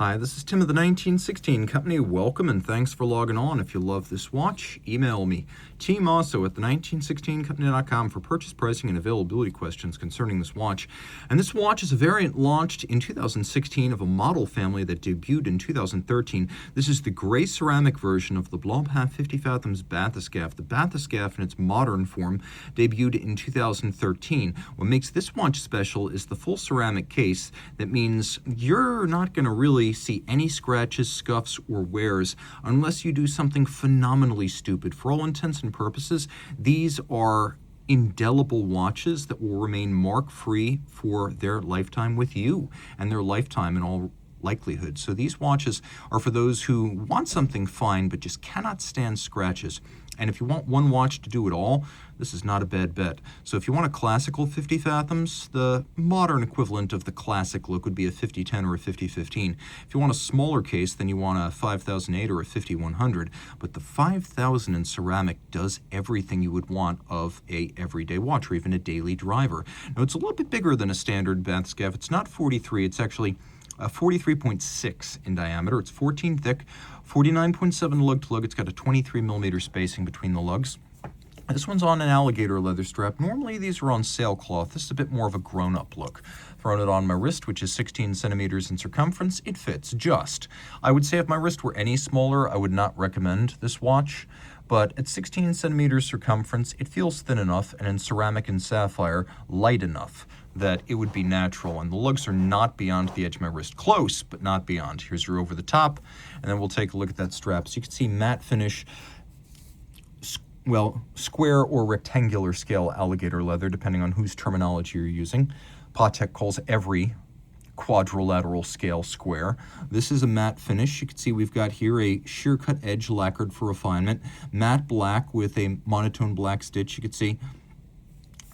Hi, this is Tim of the 1916 Company. Welcome and thanks for logging on. If you love this watch, email me, Team Mosso at the1916company.com for purchase, pricing, and availability questions concerning this watch. And this watch is a variant launched in 2016 of a model family that debuted in 2013. This is the gray ceramic version of the Blancpain 50 Fathoms Bathyscaphe. The Bathyscaphe in its modern form debuted in 2013. What makes this watch special is the full ceramic case. That means you're not going to really see any scratches, scuffs, or wears unless you do something phenomenally stupid. For all intents and purposes, these are indelible watches that will remain mark-free for their lifetime with you and their lifetime in all likelihood. So these watches are for those who want something fine but just cannot stand scratches. And if you want one watch to do it all, this is not a bad bet. So if you want a classical 50 Fathoms, the modern equivalent of the classic look would be a 5010 or a 5015. If you want a smaller case, then you want a 5008 or a 5100. But the 5000 in ceramic does everything you would want of a everyday watch or even a daily driver. Now it's a little bit bigger than a standard Bathyscaphe. It's not 43, it's actually 43.6 in diameter. It's 14 thick, 49.7 lug-to-lug. It's got a 23 millimeter spacing between the lugs. This one's on an alligator leather strap. Normally these are on sailcloth. This is a bit more of a grown-up look. Throwing it on my wrist, which is 16 centimeters in circumference, it fits just. I would say if my wrist were any smaller, I would not recommend this watch. But at 16 centimeters circumference, it feels thin enough, and in ceramic and sapphire, light enough that it would be natural. And the lugs are not beyond the edge of my wrist. Close, but not beyond. Here's your over the top, and then we'll take a look at that strap. So you can see matte finish, well, square or rectangular scale alligator leather, depending on whose terminology you're using. Patek calls every quadrilateral scale square. This is a matte finish. You can see we've got here a sheer cut edge lacquered for refinement, matte black with a monotone black stitch. You can see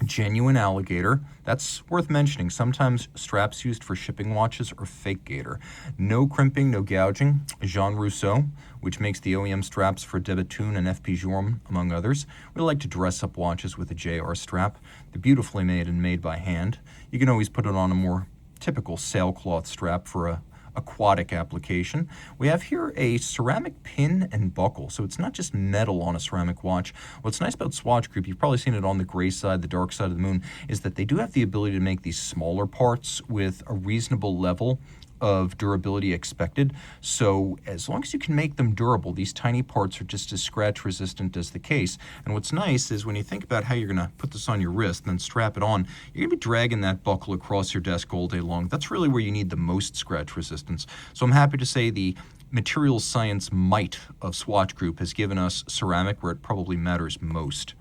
genuine alligator. That's worth mentioning. Sometimes straps used for shipping watches are fake gator. No crimping, no gouging. Jean Rousseau, which makes the OEM straps for De Bethune and FP Journe, among others. We like to dress up watches with a JR strap. They're beautifully made and made by hand. You can always put it on a more typical sailcloth strap for a aquatic application. We have here a ceramic pin and buckle, so it's not just metal on a ceramic watch. What's nice about Swatch Group, you've probably seen it on the gray side, the dark side of the moon, is that they do have the ability to make these smaller parts with a reasonable level of durability expected. So as long as you can make them durable, these tiny parts are just as scratch resistant as the case. And what's nice is when you think about how you're going to put this on your wrist and then strap it on, you're going to be dragging that buckle across your desk all day long. That's really where you need the most scratch resistance. So I'm happy to say the materials science might of Swatch Group has given us ceramic where it probably matters most.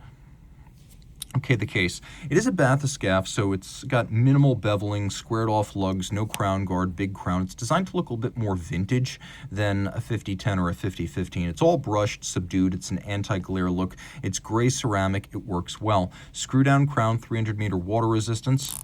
Okay, the case. It is a Bathyscaphe, so it's got minimal beveling, squared off lugs, no crown guard, big crown. It's designed to look a little bit more vintage than a 5010 or a 5015. It's all brushed, subdued. It's an anti-glare look. It's gray ceramic. It works well. Screw down crown, 300 meter water resistance.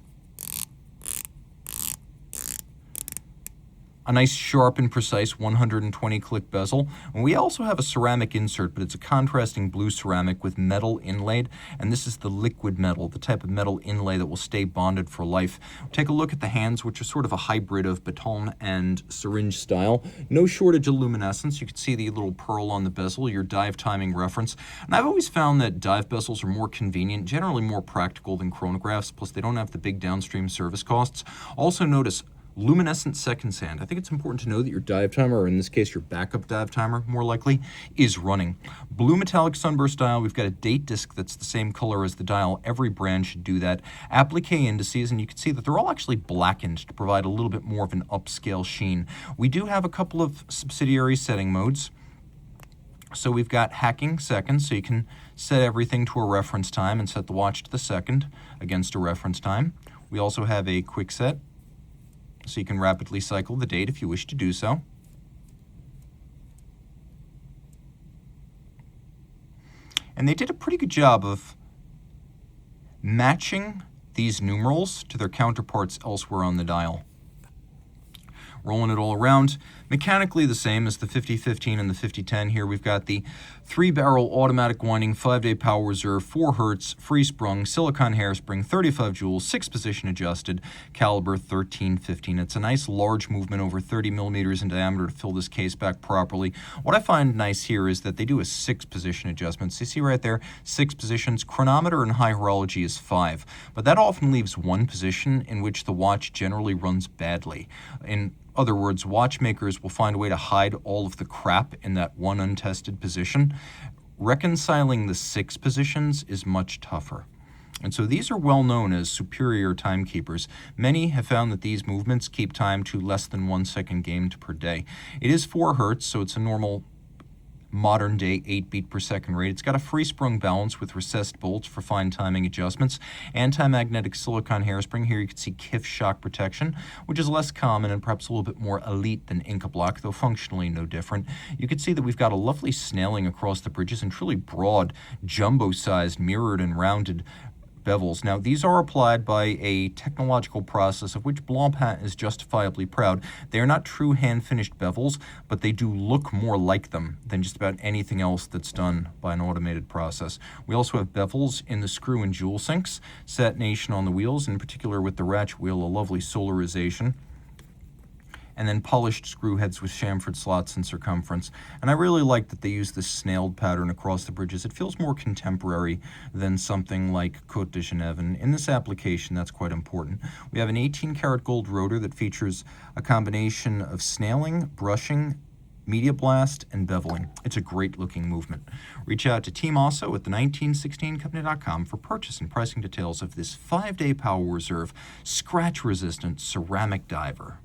A nice sharp and precise 120 click bezel. And we also have a ceramic insert, but it's a contrasting blue ceramic with metal inlaid. And this is the liquid metal, the type of metal inlay that will stay bonded for life. Take a look at the hands, which are sort of a hybrid of baton and syringe style. No shortage of luminescence. You can see the little pearl on the bezel, your dive timing reference. And I've always found that dive bezels are more convenient, generally more practical than chronographs, plus they don't have the big downstream service costs. Also notice luminescent seconds hand. I think it's important to know that your dive timer, or in this case your backup dive timer more likely, is running. Blue metallic sunburst dial. We've got a date disc that's the same color as the dial. Every brand should do that. Applique indices, and you can see that they're all actually blackened to provide a little bit more of an upscale sheen. We do have a couple of subsidiary setting modes. So we've got hacking seconds, so you can set everything to a reference time and set the watch to the second against a reference time. We also have a quick set, so you can rapidly cycle the date if you wish to do so. And they did a pretty good job of matching these numerals to their counterparts elsewhere on the dial. Rolling it all around. Mechanically the same as the 5015 and the 5010. Here we've got the 3-barrel automatic winding, 5-day power reserve, 4 Hertz, free sprung, silicone hairspring, 35 joules, 6-position adjusted, caliber 13-15. It's a nice large movement over 30 millimeters in diameter to fill this case back properly. What I find nice here is that they do a 6-position adjustment. So you see right there, 6 positions. Chronometer and high horology is 5, but that often leaves one position in which the watch generally runs badly. In other words, watchmakers will find a way to hide all of the crap in that one untested position. Reconciling the 6 positions is much tougher. And so these are well known as superior timekeepers. Many have found that these movements keep time to less than 1 second gained per day. It is 4 Hertz, so it's a normal modern day 8 beat per second rate. It's got a free sprung balance with recessed bolts for fine timing adjustments, anti-magnetic silicone hairspring. Here you can see KIF shock protection, which is less common and perhaps a little bit more elite than Inca Block, though functionally no different. You can see that we've got a lovely snailing across the bridges and truly broad, jumbo-sized, mirrored and rounded bevels. Now, these are applied by a technological process of which Blancpain is justifiably proud. They are not true hand-finished bevels, but they do look more like them than just about anything else that's done by an automated process. We also have bevels in the screw and jewel sinks, satination on the wheels, in particular with the ratchet wheel, a lovely solarization, and then polished screw heads with chamfered slots in circumference. And I really like that they use this snailed pattern across the bridges. It feels more contemporary than something like Côte de Genève, and in this application that's quite important. We have an 18-karat gold rotor that features a combination of snailing, brushing, media blast, and beveling. It's a great looking movement. Reach out to Team Mosso at the1916company.com for purchase and pricing details of this 5-day power reserve, scratch resistant ceramic diver.